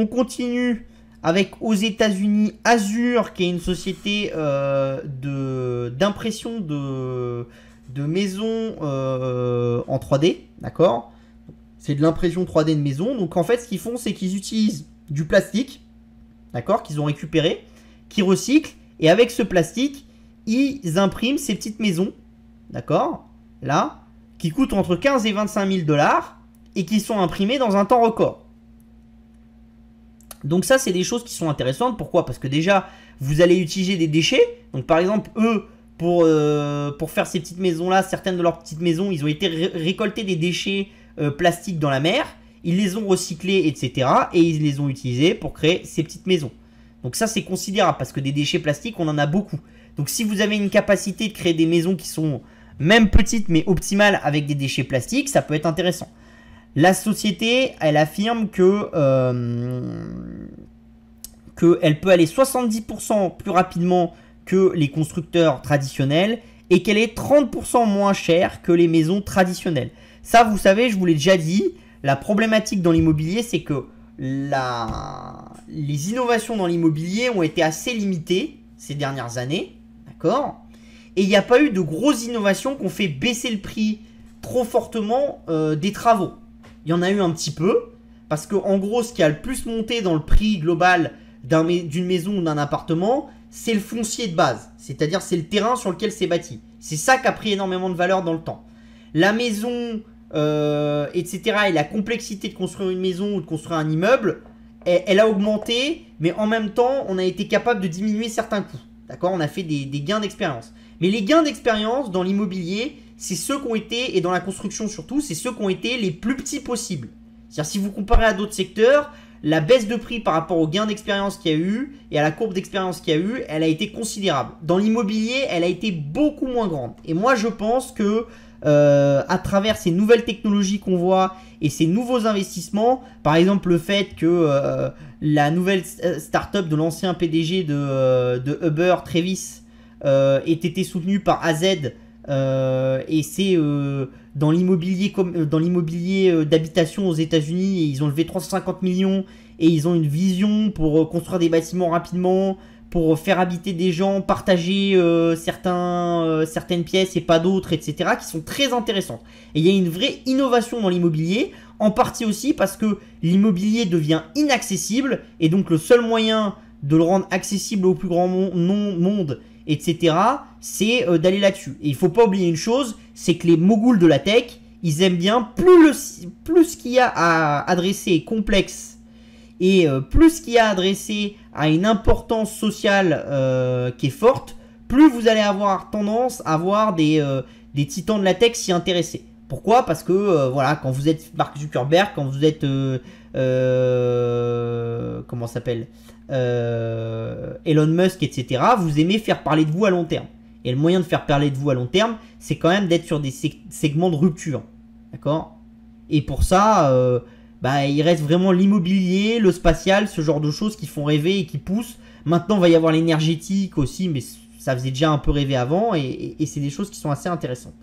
On continue avec aux États-Unis Azure, qui est une société d'impression de maisons en 3D, d'accord? C'est de l'impression 3D de maison. Donc en fait, ce qu'ils font, c'est qu'ils utilisent du plastique, d'accord, qu'ils ont récupéré, qu'ils recyclent, et avec ce plastique, ils impriment ces petites maisons, d'accord, là, qui coûtent entre 15 et 25 000 $ et qui sont imprimées dans un temps record. Donc ça, c'est des choses qui sont intéressantes. Pourquoi? Parce que déjà, vous allez utiliser des déchets. Donc par exemple, eux, pour faire ces petites maisons-là, certaines de leurs petites maisons, ils ont été récolter des déchets plastiques dans la mer. Ils les ont recyclés, etc. Et ils les ont utilisés pour créer ces petites maisons. Donc ça, c'est considérable parce que des déchets plastiques, on en a beaucoup. Donc si vous avez une capacité de créer des maisons qui sont même petites mais optimales avec des déchets plastiques, ça peut être intéressant. La société, elle affirme qu'elle peut aller 70% plus rapidement que les constructeurs traditionnels et qu'elle est 30% moins chère que les maisons traditionnelles. Ça, vous savez, je vous l'ai déjà dit, la problématique dans l'immobilier, c'est que les innovations dans l'immobilier ont été assez limitées ces dernières années, d'accord? Et il n'y a pas eu de grosses innovations qui ont fait baisser le prix trop fortement des travaux. Il y en a eu un petit peu, parce que en gros, ce qui a le plus monté dans le prix global d'une maison ou d'un appartement, c'est le foncier de base. C'est-à-dire, c'est le terrain sur lequel c'est bâti. C'est ça qui a pris énormément de valeur dans le temps. La maison, etc., et la complexité de construire une maison ou de construire un immeuble, elle a augmenté, mais en même temps, on a été capable de diminuer certains coûts. D'accord? On a fait des gains d'expérience. Mais les gains d'expérience dans l'immobilier, c'est ceux qui ont été, et dans la construction surtout, c'est ceux qui ont été les plus petits possibles. C'est-à-dire, si vous comparez à d'autres secteurs, la baisse de prix par rapport aux gains d'expérience qu'il y a eu et à la courbe d'expérience qu'il y a eu, elle a été considérable. Dans l'immobilier, elle a été beaucoup moins grande. Et moi, je pense que à travers ces nouvelles technologies qu'on voit et ces nouveaux investissements, par exemple le fait que la nouvelle start-up de l'ancien PDG de Uber, Travis, ait été soutenue par AZ, et c'est dans l'immobilier d'habitation aux États-Unis, ils ont levé 350 millions et ils ont une vision pour construire des bâtiments rapidement, pour faire habiter des gens, partager certaines pièces et pas d'autres, etc., qui sont très intéressantes. Et il y a une vraie innovation dans l'immobilier, en partie aussi parce que l'immobilier devient inaccessible, et donc le seul moyen de le rendre accessible au plus grand monde, etc., c'est d'aller là-dessus. Et il ne faut pas oublier une chose, c'est que les moguls de la tech, ils aiment bien, plus ce qu'il y a à adresser est complexe, et plus ce qu'il y a à adresser à une importance sociale qui est forte, plus vous allez avoir tendance à avoir des titans de la tech s'y intéresser. Pourquoi? Parce que voilà, quand vous êtes Mark Zuckerberg, quand vous êtes comment ça s'appelle, Elon Musk, etc., vous aimez faire parler de vous à long terme. Et le moyen de faire parler de vous à long terme, c'est quand même d'être sur des segments de rupture. D'accord? Et pour ça, il reste vraiment l'immobilier, le spatial, ce genre de choses qui font rêver et qui poussent. Maintenant, il va y avoir l'énergétique aussi, mais ça faisait déjà un peu rêver avant, et c'est des choses qui sont assez intéressantes.